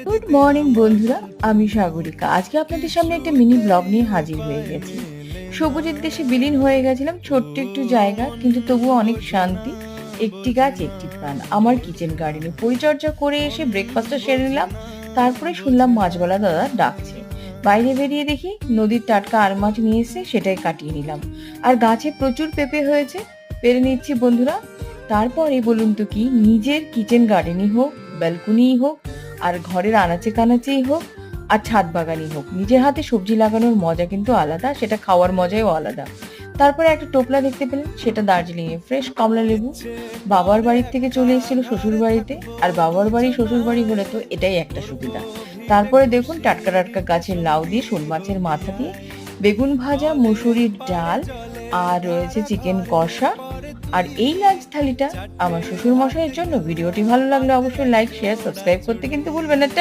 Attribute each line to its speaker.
Speaker 1: Good morning বন্ধুরা, আমি সাগরিকা। আজকে আপনাদের সামনে একটা মিনি ব্লগ নিয়ে হাজির হয়ে গেছি। সবুজের দেশে বিলীন হয়ে গেছিলাম, ছোট্ট একটু জায়গা, কিন্তু তবুও অনেক শান্তি। একটি গাছ একটি প্রাণ। আমার কিচেন গার্ডেনে পরিচর্যা করে এসে ব্রেকফাস্টটা সেরে নিলাম। তারপরে শুনলাম মাছওয়ালা দাদা ডাকছে। বাইরে বেরিয়ে দেখি নদীর টাটকা আর মাছ নিয়ে এসে সেটাই কাটিয়ে নিলাম। আর গাছে প্রচুর পেঁপে হয়েছে, পেরে নিচ্ছি বন্ধুরা। তারপরে বলুন তো কি, নিজের কিচেন গার্ডেনই হোক, ব্যালকনিই হোক, আর ঘরের আনাচে কানাচেই হোক, আর ছাদ বাগানই হোক, নিজের হাতে সবজি লাগানোর মজা কিন্তু আলাদা, সেটা খাওয়ার মজাও আলাদা। তারপরে একটা টোপলা দেখতে পেলেন, সেটা দার্জিলিং এ ফ্রেশ কমলা লেবু। বাবার বাড়ির থেকে চলে এসেছিল শ্বশুর বাড়িতে, আর বাবার বাড়ি শ্বশুর বাড়ি হলে তো এটাই একটা সুবিধা। তারপরে দেখুন টাটকা টাটকা গাছের লাউ দিয়ে, শোল মাছের মাথা দিয়ে, বেগুন ভাজা, মুসুরির ডাল, আর রয়েছে চিকেন কষা। আর এই লাঞ্চ থালিটা আমার শ্বশুর মশাইয়ের জন্য। ভিডিওটি ভালো লাগলে অবশ্যই লাইক, শেয়ার, সাবস্ক্রাইব করতে কিন্তু ভুলবেন না।